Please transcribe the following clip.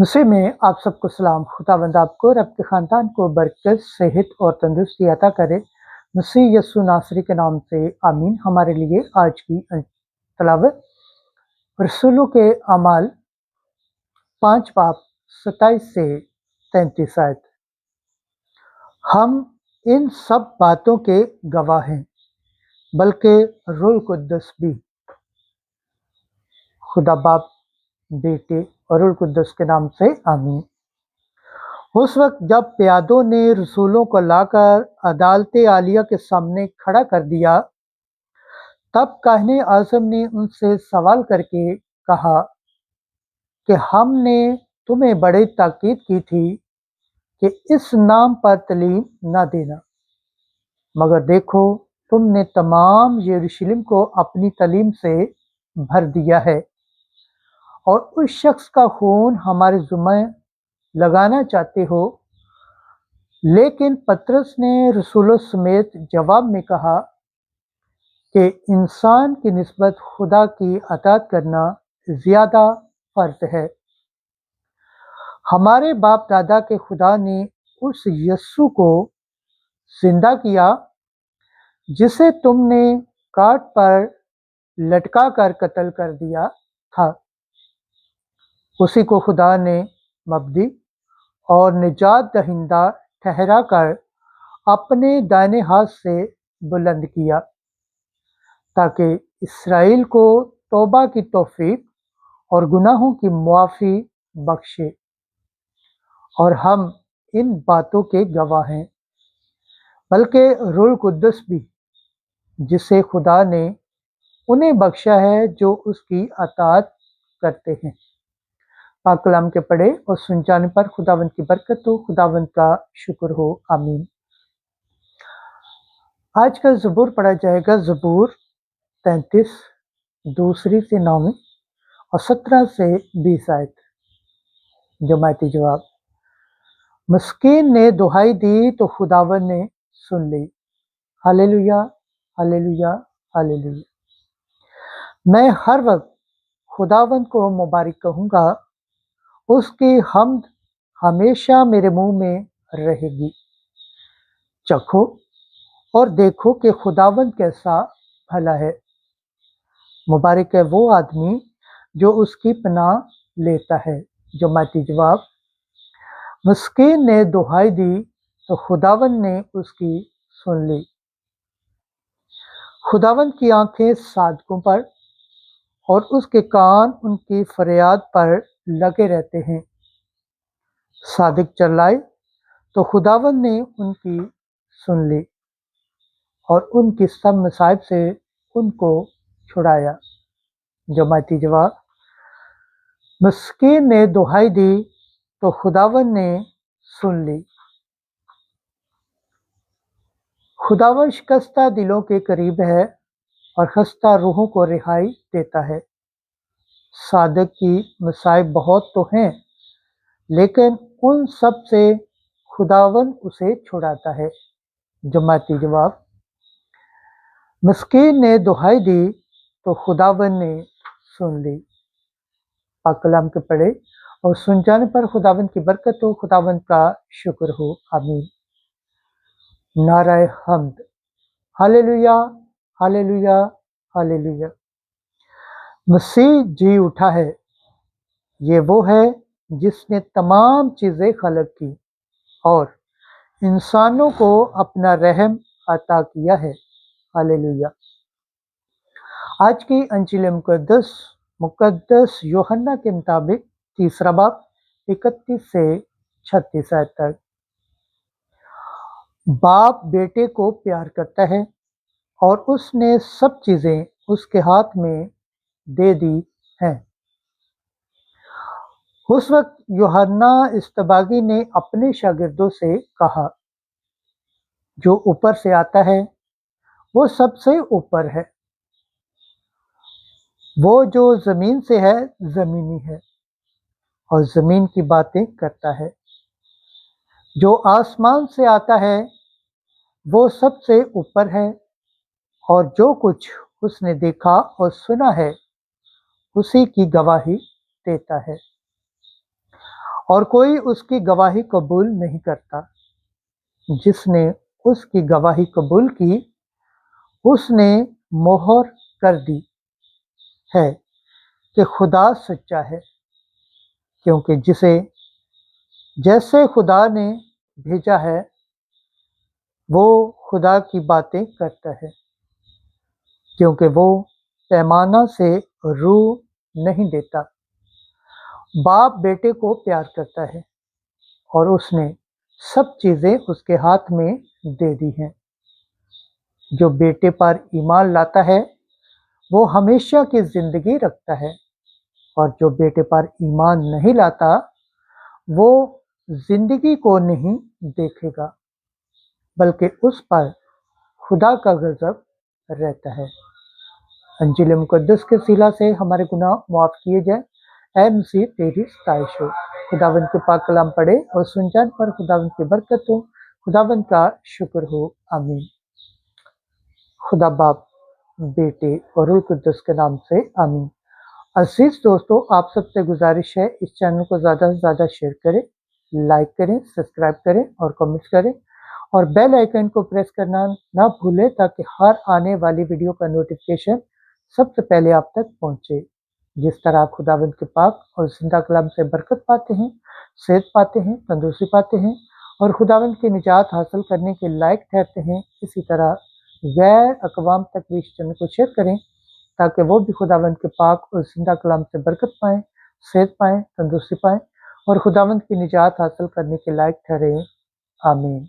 नशे में आप सबको सलाम। खुदावंद आपको और आपके ख़ानदान को बरकत, सेहत और तंदुरुस्ती अता करे। मसीह यस्सु नासरी के नाम से आमीन। हमारे लिए आज की तलावत रसूलों के अमाल 5 बाब 27 से 33 आयत। हम इन सब बातों के गवाह हैं, बल्कि रूह कुद्दस भी। खुदा बाप, बेटे और रूह कुद्दस के नाम से आमीन। उस वक्त जब प्यादों ने रसूलों को लाकर अदालत आलिया के सामने खड़ा कर दिया, तब काहने आज़म ने उनसे सवाल करके कहा कि हमने तुम्हें बड़े ताकीद की थी कि इस नाम पर तलीम न देना, मगर देखो तुमने तमाम यरूशलेम को अपनी तलीम से भर दिया है और उस शख्स का खून हमारे ज़ुम्मे लगाना चाहते हो। लेकिन पतरस ने रसूलों समेत जवाब में कहा कि इंसान की निस्बत खुदा की अताअत करना ज़्यादा फ़र्ज है। हमारे बाप दादा के खुदा ने उस यस्सु को जिंदा किया जिसे तुमने काट पर लटका कर कत्ल कर दिया था। उसी को खुदा ने मबदी और निजात दहिंदा ठहरा कर अपने दाहिने हाथ से बुलंद किया, ताकि इसराइल को तौबा की तौफीक और गुनाहों की मुआफ़ी बख्शे। और हम इन बातों के गवाह हैं, बल्कि रूह कुद्दस भी, जिसे खुदा ने उन्हें बख्शा है जो उसकी अताअत करते हैं। पाक कलाम के पढ़े और सुन जाने पर खुदावंद की बरकत हो, खुदावंद का शुक्र हो। आमीन। आज का ज़बूर पढ़ा जाएगा, ज़बूर 33 दूसरी से 9वीं और 17 से 20 आयत। जमायती जवाब। मस्कीन ने दुहाई दी तो खुदावन ने सुन ली। Hallelujah, hallelujah, hallelujah. मैं हर वक्त खुदावन को मुबारक कहूँगा, उसकी हम्द हमेशा मेरे मुंह में रहेगी। चखो और देखो कि खुदावन कैसा भला है। मुबारक है वो आदमी जो उसकी पनाह लेता है। जमाती जवाब। मस्कीन ने दुहाई दी तो खुदावन ने उसकी सुन ली। खुदावन की आंखें सादकों पर और उसके कान उनकी फरियाद पर लगे रहते हैं। सादिक चिल्लाए तो खुदावन ने उनकी सुन ली और उनकी सब मसाइब से उनको छुड़ाया। जमाती जवाब। मस्कीन ने दुहाई दी तो खुदावन ने सुन ली। खुदावन शिकस्ता दिलों के करीब है और खस्ता रूहों को रिहाई देता है। सादिक की मसाइब बहुत तो हैं, लेकिन उन सब से खुदावन उसे छुड़ाता है। जमाती जवाब। मस्कीन ने दुहाई दी तो खुदावन ने सुन ली। पाक कलाम के पढ़े और सुन जाने पर खुदावन की बरकत हो, खुदावन का शुक्र हो। आमीन। नाराए हम्द। Hallelujah, hallelujah, hallelujah. मसीह जी उठा है, ये वो है जिसने तमाम चीज़ें खलक की और इंसानों को अपना रहम अता किया है। हालेलुया। आज की अंजील मुकद्दस यूहन्ना के मुताबिक 3 बाब 31 से 36 आयत तक। बाप बेटे को प्यार करता है और उसने सब चीज़ें उसके हाथ में दे दी हैं। उस वक्त यूहन्ना इस्तबागी ने अपने शागिर्दों से कहा, जो ऊपर से आता है वो सबसे ऊपर है, वो जो ज़मीन से है ज़मीनी है और ज़मीन की बातें करता है। जो आसमान से आता है वो सबसे ऊपर है और जो कुछ उसने देखा और सुना है उसी की गवाही देता है। اور कोई उसकी गवाही कबूल नहीं करता। जिसने उसकी गवाही कबूल की उसने मोहर कर दी है कि खुदा सच्चा है, क्योंकि जिसे जैसे खुदा ने भेजा है वो खुदा की बातें करता है, क्योंकि वो पैमाना से रूह नहीं देता। बाप बेटे को प्यार करता है और उसने सब चीज़ें उसके हाथ में दे दी हैं। जो बेटे पर ईमान लाता है वो हमेशा की ज़िंदगी रखता है, और जो बेटे पर ईमान नहीं लाता वो ज़िंदगी को नहीं देखेगा, बल्कि उस पर खुदा का गज़ब रहता है। अंजील मुक़द्दस के सिला से हमारे गुनाह माफ़ किए जाए। ऐ मसीह तेरी सताइश हो। खुदावंद के पाक कलाम पढ़े और सुन जान पर खुदावंद की बरकत हो। खुदावंद का शुक्र हो। आमीन। खुदा बाप, बेटे और रूह कुद्दस के नाम से आमीन। अजीज दोस्तों, आप सबसे गुजारिश है इस चैनल को ज़्यादा से ज़्यादा शेयर करें, लाइक करें, सब्सक्राइब करें और कमेंट्स करें, और बेल आइकन को प्रेस करना ना भूलें ताकि हर आने वाली वीडियो का नोटिफिकेशन सबसे पहले आप तक पहुंचे। जिस तरह आप खुदावंद के पाक और जिंदा कलाम से बरकत पाते हैं, सेहत पाते हैं, तंदुरुस्ती पाते हैं और खुदावंद की निजात हासिल करने के लायक ठहरते हैं, इसी तरह गैर अक़वाम तक भी इस चैनल को शेयर करें ताकि वो भी खुदावंद के पाक और जिंदा कलाम से बरकत पाएँ, सेहत पाएँ, तंदुरुस्ती पाएँ और खुदावंद की निजात हासिल करने के लायक ठहरे। आमीन।